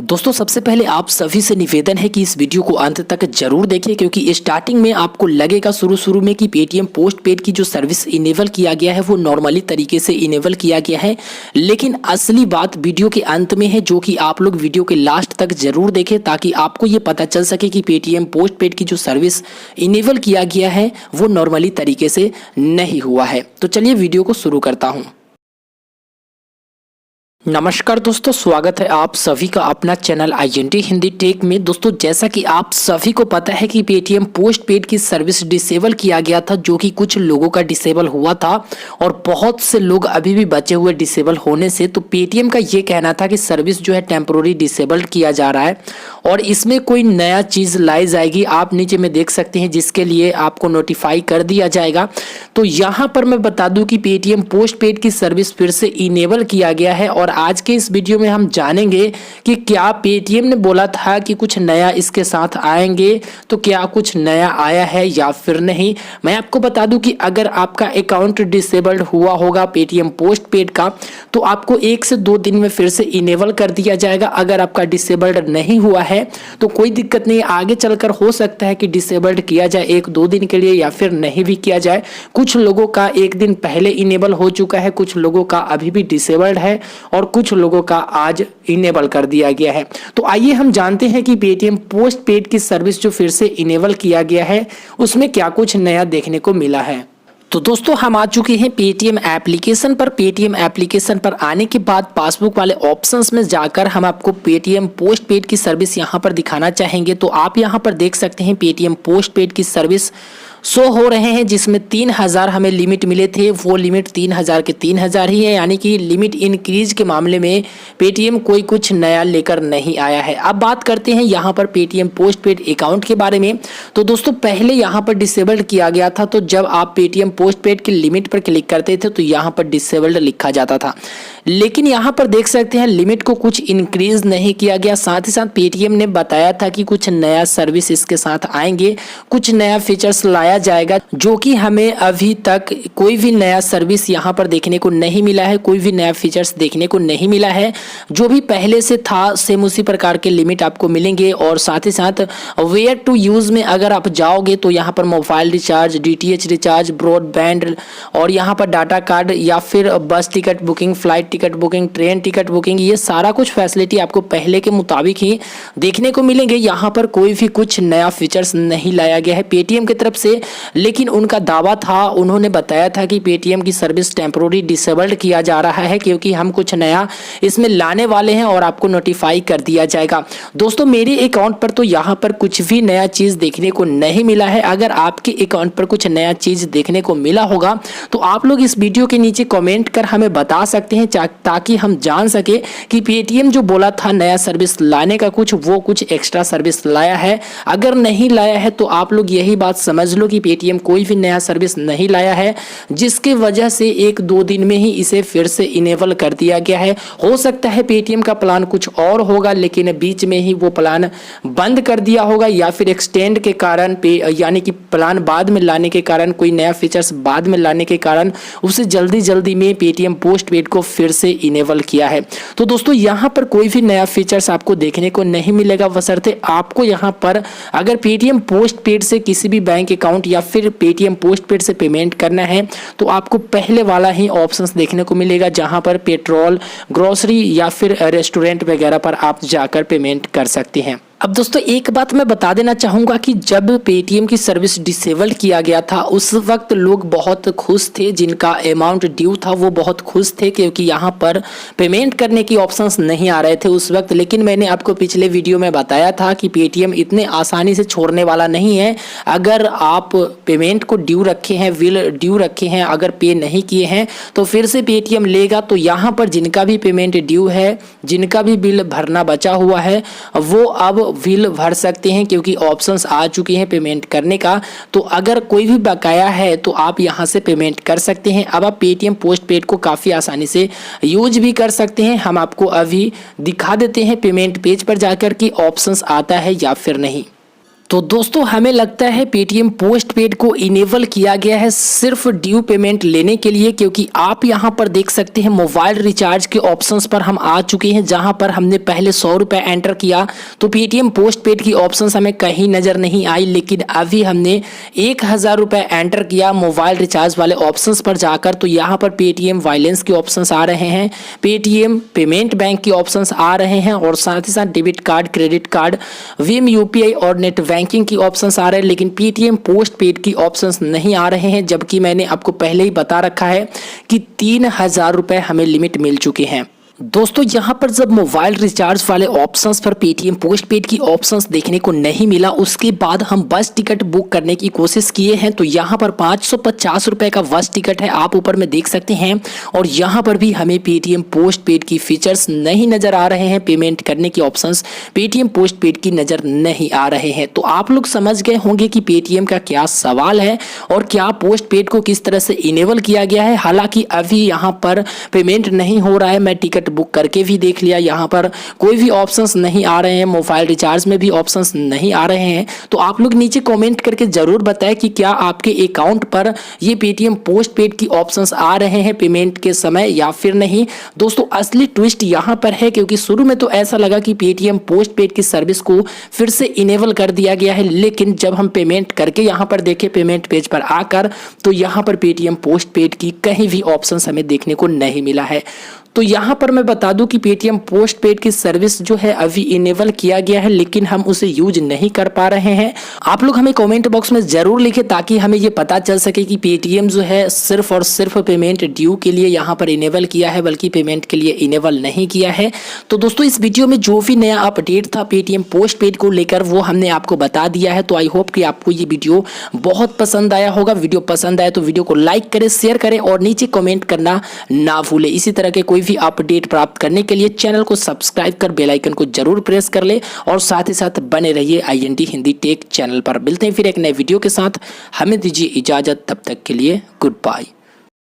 दोस्तों सबसे पहले आप सभी से निवेदन है कि इस वीडियो को अंत तक जरूर देखें, क्योंकि स्टार्टिंग में आपको लगेगा शुरू में कि पेटीएम पोस्ट पेड की जो सर्विस इनेबल किया गया है वो नॉर्मली तरीके से इनेबल किया गया है, लेकिन असली बात वीडियो के अंत में है, जो कि आप लोग वीडियो के लास्ट तक जरूर देखें ताकि आपको ये पता चल सके कि पेटीएम पोस्ट पेड की जो सर्विस इनेबल किया गया है वो नॉर्मली तरीके से नहीं हुआ है। तो चलिए वीडियो को शुरू करता हूँ। नमस्कार दोस्तों, स्वागत है आप सभी का अपना चैनल INT हिंदी टेक में। दोस्तों जैसा कि आप सभी को पता है कि पेटीएम पोस्ट पेड की सर्विस डिसेबल किया गया था, जो कि कुछ लोगों का डिसेबल हुआ था और बहुत से लोग अभी भी बचे हुए डिसेबल होने से। तो पेटीएम का ये कहना था कि सर्विस जो है टेम्पोररी डिसेबल किया जा रहा है और इसमें कोई नया चीज़ लाई जाएगी। आप नीचे में देख सकते हैं जिसके लिए आपको नोटिफाई कर दिया जाएगा। तो यहाँ पर मैं बता दूँ कि पेटीएम पोस्ट पेड की सर्विस फिर से इनेबल किया गया है और आज के इस वीडियो में हम जानेंगे कि क्या पेटीएम ने बोला था कि कुछ नया इसके साथ आएंगे, तो क्या कुछ नया आया है या फिर नहीं। मैं आपको बता दूं कि अगर आपका अकाउंट डिसेबल्ड हुआ होगा पेटीएम पोस्ट पेड का, तो आपको 1 से 2 दिन में फिर से इनेबल कर दिया जाएगा। अगर आपका डिसेबल्ड नहीं हुआ है तो कोई दिक्कत नहीं, आगे चलकर हो सकता है कि डिसेबल्ड किया जाए 1-2 दिन के लिए या फिर नहीं भी किया जाए। कुछ लोगों का 1 दिन पहले इनेबल हो चुका है, कुछ लोगों का अभी भी डिसेबल्ड है और कुछ लोगों का आज इनेबल कर दिया गया है। तो आइए हम जानते हैं कि पेटीएम पोस्ट पेड की सर्विस जो फिर से इनेबल किया गया है उसमें क्या कुछ नया देखने को मिला है। तो दोस्तों हम आ चुके हैं पेटीएम एप्लीकेशन पर। पेटीएम एप्लीकेशन पर आने के बाद पासबुक वाले ऑप्शंस में जाकर हम आपको पेटीएम पोस्ट पेड की सर्विस यहां पर दिखाना चाहेंगे। तो आप यहां पर देख सकते हैं पेटीएम पोस्ट पेड की सर्विस शो हो रहे हैं, जिसमें 3000 हमें लिमिट मिले थे, वो लिमिट 3000 के 3000 ही है, यानी कि लिमिट इंक्रीज के मामले में पेटीएम कोई कुछ नया लेकर नहीं आया है। अब बात करते हैं यहाँ पर पेटीएम पोस्ट पेड अकाउंट के बारे में। तो दोस्तों पहले यहाँ पर डिसेबल्ड किया गया था, तो जब आप पेटीएम पोस्ट पेड की लिमिट पर क्लिक करते थे तो यहाँ पर डिसेबल्ड लिखा जाता था, लेकिन यहाँ पर देख सकते हैं लिमिट को कुछ इंक्रीज नहीं किया गया। साथ ही साथ पेटीएम ने बताया था कि कुछ नया सर्विस इसके साथ आएंगे, कुछ नया फीचर्स लाया जाएगा, जो कि हमें अभी तक कोई भी नया सर्विस यहाँ पर देखने को नहीं मिला है, कोई भी नया फीचर्स देखने को नहीं मिला है। जो भी पहले से था सेम उसी प्रकार के लिमिट आपको मिलेंगे। और साथ ही साथ वेयर टू यूज में अगर आप जाओगे तो यहाँ पर mobile recharge, DTH recharge, broadband और यहाँ पर डाटा कार्ड या फिर बस ticket booking, flight ticket booking, train ticket booking, ये सारा कुछ फैसिलिटी आपको पहले के मुताबिक ही देखने को मिलेंगे। यहाँ पर कोई भी कुछ नया फीचर्स नहीं लाया गया है पेटीएम की तरफ से, लेकिन उनका दावा था, उन्होंने बताया था कि पेटीएम की सर्विस टेम्पोररी डिसेबल्ड किया जा रहा है क्योंकि हम कुछ नया इसमें लाने वाले हैं और आपको नोटिफाई कर दिया जाएगा। दोस्तों मेरे अकाउंट पर तो यहाँ पर कुछ भी नया चीज़ देखने को नहीं मिला है। अगर आपके अकाउंट पर कुछ नया चीज़ देखने को मिला होगा तो आप लोग इस वीडियो के नीचे कमेंट कर हमें बता सकते हैं, ताकि हम जान सके कि पेटीएम जो बोला था नया सर्विस लाने का वो कुछ एक्स्ट्रा सर्विस लाया है। अगर नहीं लाया है तो आप लोग यही बात समझ लो कि पेटीएम कोई भी नया सर्विस नहीं लाया है, जिसके वजह से 1-2 दिन में ही इसे फिर से इनेबल कर दिया गया है। हो सकता है पेटीएम का प्लान कुछ और होगा, लेकिन बीच में ही वो प्लान बंद कर दिया होगा या फिर एक्सटेंड के कारण यानी कि प्लान बाद में लाने के कारण, कोई नया फीचर्स बाद में लाने के कारण उसे जल्दी में पेटीएम पोस्ट पेड को फिर से इनेबल किया है। तो दोस्तों यहाँ पर कोई भी नया फीचर्स आपको देखने को नहीं मिलेगा, बशर्ते आपको यहाँ पर अगर पेटीएम पोस्ट पेड से किसी भी बैंक अकाउंट या फिर पेटीएम पोस्ट पेड से पेमेंट करना है तो आपको पहले वाला ही ऑप्शंस देखने को मिलेगा, जहां पर पेट्रोल, ग्रोसरी या फिर रेस्टोरेंट वगैरह पर आप जाकर पेमेंट कर सकते हैं। अब दोस्तों एक बात मैं बता देना चाहूँगा कि जब पेटीएम की सर्विस डिसेबल किया गया था उस वक्त लोग बहुत खुश थे, जिनका अमाउंट ड्यू था वो बहुत खुश थे, क्योंकि यहाँ पर पेमेंट करने की ऑप्शंस नहीं आ रहे थे उस वक्त। लेकिन मैंने आपको पिछले वीडियो में बताया था कि पेटीएम इतने आसानी से छोड़ने वाला नहीं है। अगर आप पेमेंट को ड्यू रखे हैं, बिल ड्यू रखे हैं, अगर पे नहीं किए हैं तो फिर से पेटीएम लेगा। तो यहाँ पर जिनका भी पेमेंट ड्यू है, जिनका भी बिल भरना बचा हुआ है, वो अब बिल भर सकते हैं, क्योंकि ऑप्शंस आ चुके हैं पेमेंट करने का। तो अगर कोई भी बकाया है तो आप यहां से पेमेंट कर सकते हैं। अब आप पेटीएम पोस्ट पेड को काफ़ी आसानी से यूज भी कर सकते हैं। हम आपको अभी दिखा देते हैं पेमेंट पेज पर जाकर कि ऑप्शंस आता है या फिर नहीं। तो दोस्तों हमें लगता है पेटीएम पोस्ट पेड को इनेबल किया गया है सिर्फ ड्यू पेमेंट लेने के लिए, क्योंकि आप यहां पर देख सकते हैं मोबाइल रिचार्ज के ऑप्शंस पर हम आ चुके हैं, जहां पर हमने पहले 100 रुपये एंटर किया तो पेटीएम पोस्ट पेड की ऑप्शंस हमें कहीं नजर नहीं आई, लेकिन अभी हमने 1000 रुपये एंटर किया मोबाइल रिचार्ज वाले ऑप्शंस पर जाकर, तो यहाँ पर पेटीएम वायलेंस के ऑप्शंस आ रहे हैं, पेटीएम पेमेंट बैंक के ऑप्शंस आ रहे हैं और साथ ही साथ debit card, credit card, Vim UPI और नेट बैंकिंग की ऑप्शंस आ रहे हैं, लेकिन पेटीएम पोस्ट पेड की ऑप्शंस नहीं आ रहे हैं। जबकि मैंने आपको पहले ही बता रखा है कि 3000 रुपये हमें लिमिट मिल चुके हैं। दोस्तों यहाँ पर जब मोबाइल रिचार्ज वाले ऑप्शंस पर पेटीएम पोस्ट पेड की ऑप्शंस देखने को नहीं मिला, उसके बाद हम बस टिकट बुक करने की कोशिश किए हैं, तो यहाँ पर 550 रुपये का बस टिकट है, आप ऊपर में देख सकते हैं। और यहाँ पर भी हमें पेटीएम पोस्ट पेड की फीचर्स नहीं नजर आ रहे हैं, पेमेंट करने की ऑप्शंस पेटीएम पोस्ट पेड की नजर नहीं आ रहे हैं। तो आप लोग समझ गए होंगे कि पेटीएम का क्या सवाल है और क्या पोस्ट पेड को किस तरह से इनेबल किया गया है। हालांकि अभी यहाँ पर पेमेंट नहीं हो रहा है, मैं टिकट बुक करके भी देख लिया, यहाँ पर कोई भी ऑप्शंस नहीं आ रहे हैं, मोबाइल रिचार्ज में भी ऑप्शंस नहीं आ रहे हैं। तो आप लोग नीचे कमेंट करके जरूर बताएं कि क्या आपके अकाउंट पर ये पेटीएम पोस्ट पेड की ऑप्शंस आ रहे हैं पेमेंट के समय या फिर नहीं। दोस्तों असली ट्विस्ट यहाँ पर है, क्योंकि शुरू में तो ऐसा लगा कि पेटीएम पोस्ट पेड की सर्विस को फिर से इनेबल कर दिया गया है, लेकिन जब हम पेमेंट करके यहाँ पर देखें पेमेंट पेज पर आकर, तो यहाँ पर पेटीएम पोस्ट पेड की कहीं भी ऑप्शंस हमें देखने को नहीं मिला है। तो यहाँ पर मैं बता दूं कि पेटीएम पोस्ट पेड की सर्विस जो है अभी इनेबल किया गया है, लेकिन हम उसे यूज नहीं कर पा रहे हैं। आप लोग हमें कमेंट बॉक्स में जरूर लिखें ताकि हमें ये पता चल सके कि पेटीएम जो है सिर्फ और सिर्फ पेमेंट ड्यू के लिए यहाँ पर इनेबल किया है, बल्कि पेमेंट के लिए इनेबल नहीं किया है। तो दोस्तों इस वीडियो में जो भी नया अपडेट था पेटीएम पोस्ट पेड को लेकर वो हमने आपको बता दिया है। तो आई होप कि आपको ये वीडियो बहुत पसंद आया होगा। वीडियो पसंद आया तो वीडियो को लाइक करें, शेयर करें और नीचे कमेंट करना ना भूलें। इसी तरह के कोई भी अपडेट प्राप्त करने के लिए चैनल को सब्सक्राइब कर बेल आइकन को जरूर प्रेस कर ले और साथ ही साथ बने रहिए INT हिंदी टेक चैनल पर। मिलते हैं फिर एक नए वीडियो के साथ, हमें दीजिए इजाजत, तब तक के लिए गुड बाय।